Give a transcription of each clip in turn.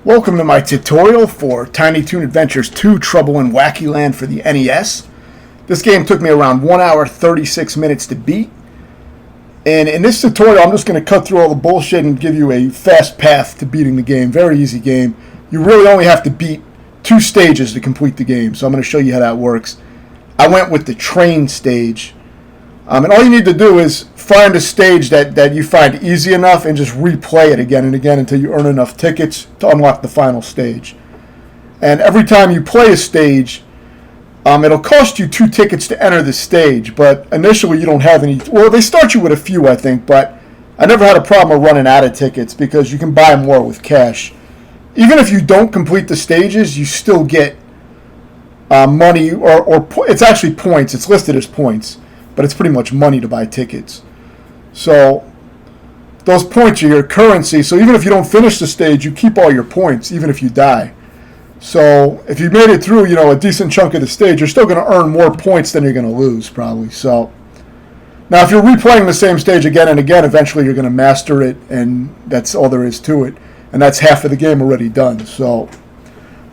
Welcome to my tutorial for Tiny Toon Adventures 2 Trouble in Wackyland for the NES. This game took me around 1 hour 36 minutes to beat. And in this tutorial I'm just going to cut through all the bullshit and give you a fast path to beating the game. Very easy game. You really only have to beat 2 stages to complete the game. So I'm going to show you how that works. I went with the train stage. And all you need to do is find a stage that you find easy enough and just replay it again and again until you earn enough tickets to unlock the final stage. And every time you play a stage, it'll cost you 2 tickets to enter the stage, but initially you don't have any. Well, they start you with a few, I think, but I never had a problem of running out of tickets because you can buy more with cash. Even if you don't complete the stages, you still get money, or it's actually points. It's listed as points, but it's pretty much money to buy tickets. So those points are your currency. So even if you don't finish the stage, you keep all your points, even if you die. So if you made it through, a decent chunk of the stage, you're still going to earn more points than you're going to lose, probably. So now, if you're replaying the same stage again and again, eventually you're going to master it, and that's all there is to it. And that's half of the game already done. So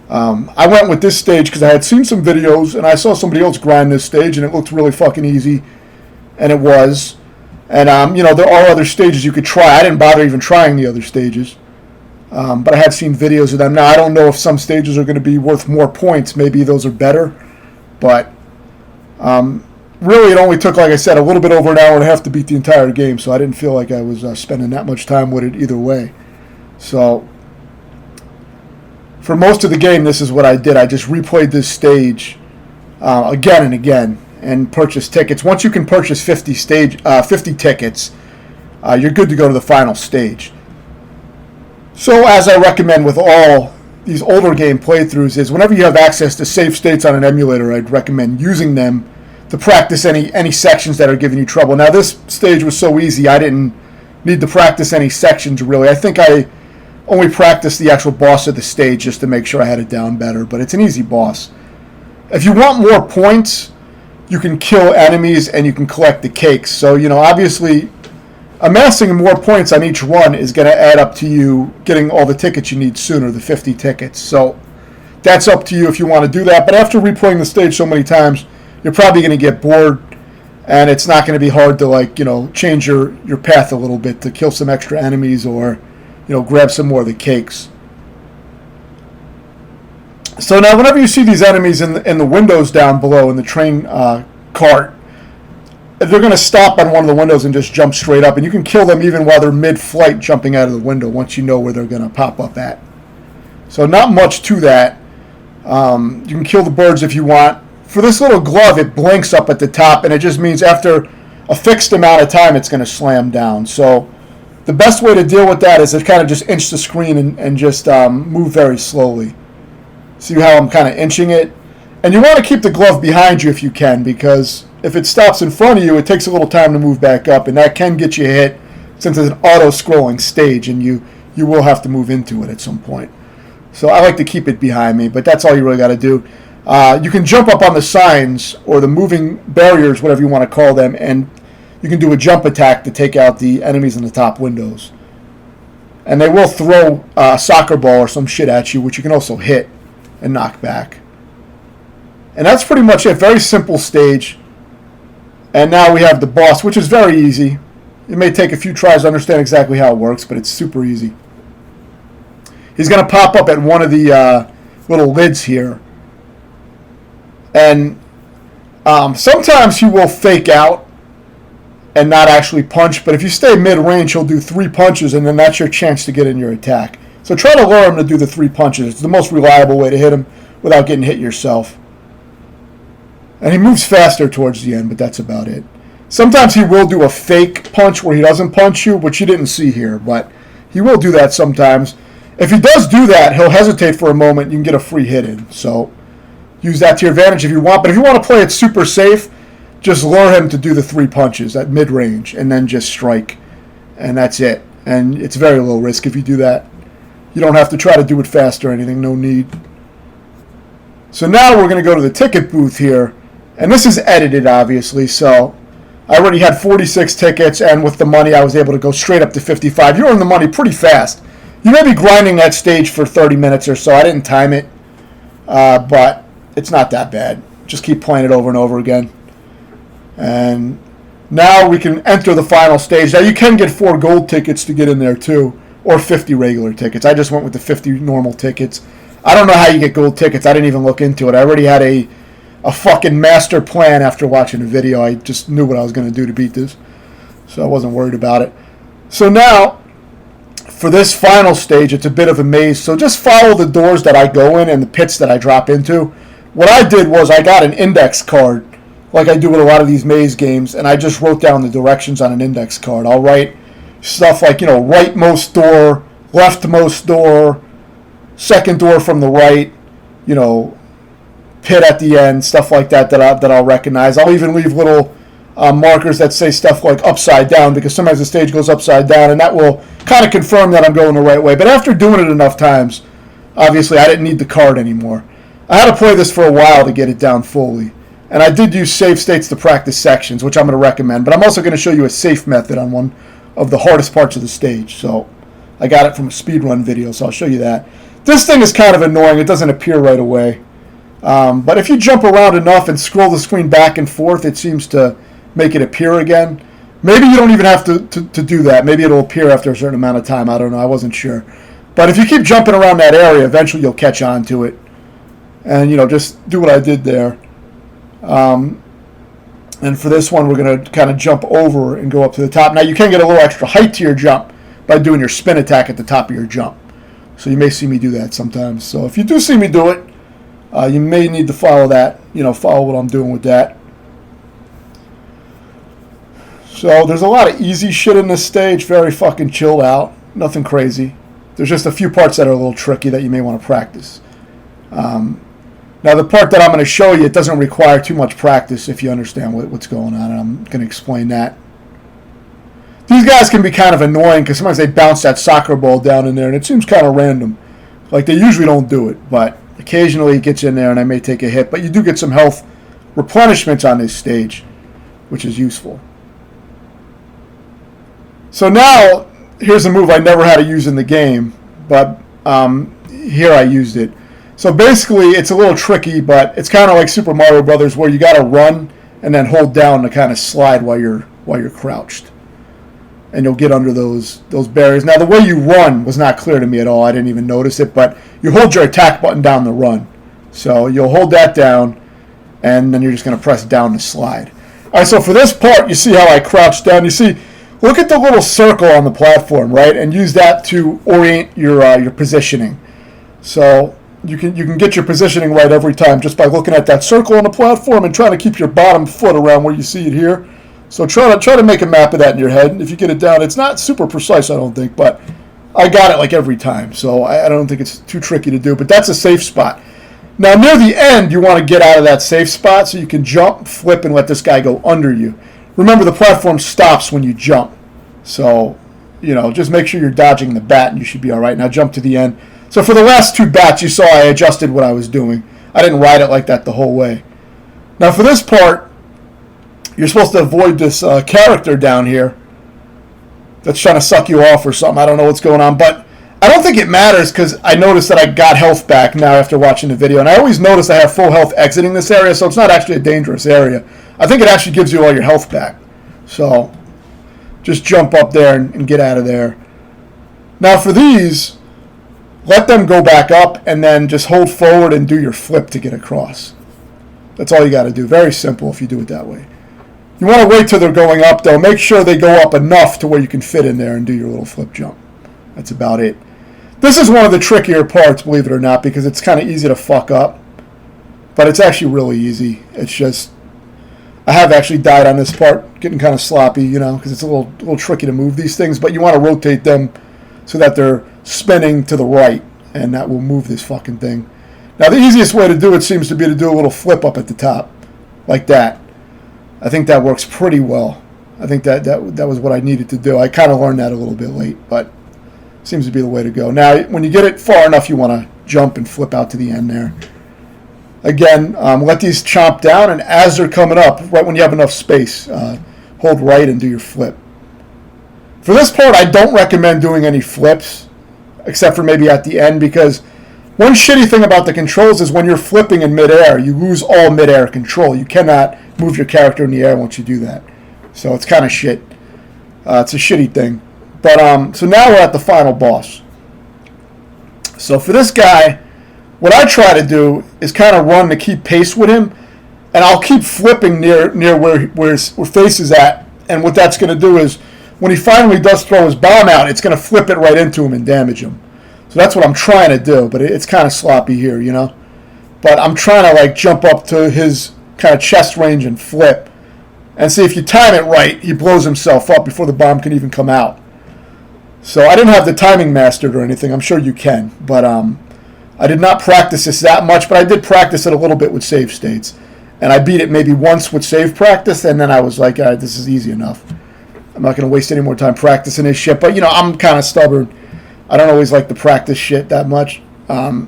I went with this stage because I had seen some videos, and I saw somebody else grind this stage, and it looked really fucking easy. And it was. And, there are other stages you could try. I didn't bother even trying the other stages. But I had seen videos of them. Now, I don't know if some stages are going to be worth more points. Maybe those are better. But really, it only took, like I said, a little bit over an hour and a half to beat the entire game. So I didn't feel like I was spending that much time with it either way. So for most of the game, this is what I did. I just replayed this stage again and again and purchased tickets. Once you can purchase 50 tickets, you're good to go to the final stage. So as I recommend with all these older game playthroughs is whenever you have access to save states on an emulator, I'd recommend using them to practice any sections that are giving you trouble. Now, this stage was so easy, I didn't need to practice any sections really. I think I only practiced the actual boss of the stage just to make sure I had it down better, but it's an easy boss. If you want more points, you can kill enemies and you can collect the cakes. So, obviously, amassing more points on each run is going to add up to you getting all the tickets you need sooner, the 50 tickets. So that's up to you if you want to do that. But after replaying the stage so many times, you're probably going to get bored, and it's not going to be hard to, change your path a little bit to kill some extra enemies or, grab some more of the cakes. So now whenever you see these enemies in the windows down below in the train cart, they're going to stop on one of the windows and just jump straight up. And you can kill them even while they're mid-flight jumping out of the window once you know where they're going to pop up at. So not much to that. You can kill the birds if you want. For this little glove, it blinks up at the top, and it just means after a fixed amount of time, it's going to slam down. So the best way to deal with that is to kind of just inch the screen and just move very slowly. See how I'm kind of inching it? And you want to keep the glove behind you if you can, because if it stops in front of you, it takes a little time to move back up, and that can get you hit since it's an auto-scrolling stage, and you will have to move into it at some point. So I like to keep it behind me, but that's all you really got to do. You can jump up on the signs or the moving barriers, whatever you want to call them, and you can do a jump attack to take out the enemies in the top windows. And they will throw a soccer ball or some shit at you, which you can also hit and knock back. And that's pretty much it. Very simple stage. And now we have the boss, which is very easy. It may take a few tries to understand exactly how it works, but it's super easy. He's going to pop up at one of the little lids here. And sometimes he will fake out and not actually punch, but if you stay mid-range, he'll do 3 punches, and then that's your chance to get in your attack. So try to lure him to do the 3 punches. It's the most reliable way to hit him without getting hit yourself. And he moves faster towards the end, but that's about it. Sometimes he will do a fake punch where he doesn't punch you, which you didn't see here, but he will do that sometimes. If he does do that, he'll hesitate for a moment. You can get a free hit in. So use that to your advantage if you want. But if you want to play it super safe, just lure him to do the 3 punches at mid-range and then just strike. And that's it. And it's very low risk if you do that. You don't have to try to do it fast or anything. No need. So now we're going to go to the ticket booth here. And this is edited, obviously. So I already had 46 tickets. And with the money, I was able to go straight up to 55. You earn the money pretty fast. You may be grinding that stage for 30 minutes or so. I didn't time it, but it's not that bad. Just keep playing it over and over again. And now we can enter the final stage. Now you can get 4 gold tickets to get in there too, or 50 regular tickets. I just went with the 50 normal tickets. I don't know how you get gold tickets. I didn't even look into it. I already had a fucking master plan after watching the video. I just knew what I was going to do to beat this, so I wasn't worried about it. So now, for this final stage, it's a bit of a maze. So just follow the doors that I go in and the pits that I drop into. What I did was I got an index card, like I do with a lot of these maze games, and I just wrote down the directions on an index card. I'll write stuff like, rightmost door, leftmost door, second door from the right, pit at the end, stuff like that I'll recognize. I'll even leave little markers that say stuff like upside down, because sometimes the stage goes upside down, and that will kind of confirm that I'm going the right way. But after doing it enough times, obviously I didn't need the card anymore. I had to play this for a while to get it down fully. And I did use save states to practice sections, which I'm going to recommend. But I'm also going to show you a safe method on one of the hardest parts of the stage. So I got it from a speedrun video, so I'll show you that. This thing is kind of annoying. It doesn't appear right away. But if you jump around enough and scroll the screen back and forth, it seems to make it appear again. Maybe you don't even have to do that. Maybe it'll appear after a certain amount of time. I don't know. I wasn't sure. But if you keep jumping around that area, eventually you'll catch on to it. And, just do what I did there. And for this one, we're going to kind of jump over and go up to the top. Now, you can get a little extra height to your jump by doing your spin attack at the top of your jump. So you may see me do that sometimes. So if you do see me do it, you may need to follow that, follow what I'm doing with that. So there's a lot of easy shit in this stage, very fucking chilled out, nothing crazy. There's just a few parts that are a little tricky that you may want to practice. Now the part that I'm going to show you, it doesn't require too much practice if you understand what's going on, and I'm going to explain that. These guys can be kind of annoying because sometimes they bounce that soccer ball down in there, and it seems kind of random. Like, they usually don't do it, but occasionally it gets in there and I may take a hit. But you do get some health replenishments on this stage, which is useful. So now, here's a move I never had to use in the game, but here I used it. So basically, it's a little tricky, but it's kind of like Super Mario Brothers, where you got to run and then hold down to kind of slide while you're crouched, and you'll get under those barriers. Now, the way you run was not clear to me at all. I didn't even notice it, but you hold your attack button down to run. So you'll hold that down, and then you're just going to press down to slide. All right. So for this part, you see how I crouched down. You see, look at the little circle on the platform, right, and use that to orient your positioning. So you can get your positioning right every time just by looking at that circle on the platform and trying to keep your bottom foot around where you see it here. So try to make a map of that in your head. If you get it down, it's not super precise, I don't think, but I got it like every time. So I don't think it's too tricky to do, but that's a safe spot. Now near the end, you want to get out of that safe spot so you can jump, flip, and let this guy go under you. Remember, the platform stops when you jump. So, just make sure you're dodging the bat and you should be all right. Now jump to the end. So for the last 2 bats, you saw I adjusted what I was doing. I didn't ride it like that the whole way. Now for this part, you're supposed to avoid this character down here that's trying to suck you off or something. I don't know what's going on, but I don't think it matters because I noticed that I got health back now after watching the video. And I always notice I have full health exiting this area, so it's not actually a dangerous area. I think it actually gives you all your health back. So just jump up there and get out of there. Now for these, let them go back up and then just hold forward and do your flip to get across. That's all you got to do. Very simple if you do it that way. You want to wait till they're going up, though. Make sure they go up enough to where you can fit in there and do your little flip jump. That's about it. This is one of the trickier parts, believe it or not, because it's kind of easy to fuck up. But it's actually really easy. It's just, I have actually died on this part, getting kind of sloppy, because it's a little tricky to move these things. But you want to rotate them so that they're spinning to the right, and that will move this fucking thing. Now, the easiest way to do it seems to be to do a little flip up at the top, like that. I think that works pretty well. I think that was what I needed to do. I kind of learned that a little bit late, but seems to be the way to go. Now, when you get it far enough, you want to jump and flip out to the end there. Again, let these chomp down, and as they're coming up, right when you have enough space, hold right and do your flip. For this part, I don't recommend doing any flips. except for maybe at the end, because one shitty thing about the controls is when you're flipping in midair, you lose all midair control. You cannot move your character in the air once you do that. So it's kind of shit. It's a shitty thing. But so now we're at the final boss. So for this guy, what I try to do is kind of run to keep pace with him, and I'll keep flipping near where his face is at. And what that's going to do is, when he finally does throw his bomb out, it's going to flip it right into him and damage him. So that's what I'm trying to do, but it's kind of sloppy here, you know. But I'm trying to like jump up to his kind of chest range and flip, and see if you time it right, he blows himself up before the bomb can even come out. So I didn't have the timing mastered or anything. I'm sure you can, but I did not practice this that much, but I did practice it a little bit with save states. And I beat it maybe once with save practice, and then I was like, all right, this is easy enough. I'm not going to waste any more time practicing this shit. But, you know, I'm kind of stubborn. I don't always like to practice shit that much. Though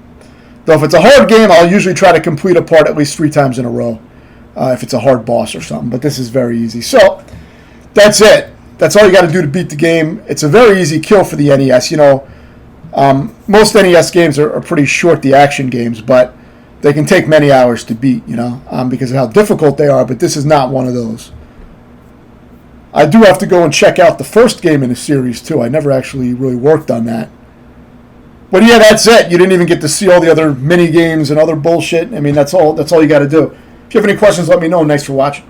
if it's a hard game, I'll usually try to complete a part at least 3 times in a row. If it's a hard boss or something. But this is very easy. So, that's it. That's all you got to do to beat the game. It's a very easy kill for the NES. You know, most NES games are pretty short, the action games, but they can take many hours to beat, you know, because of how difficult they are, but this is not one of those. I do have to go and check out the first game in the series, too. I never actually really worked on that. But yeah, that's it. You didn't even get to see all the other mini games and other bullshit. I mean, that's all you got to do. If you have any questions, let me know. Thanks for watching.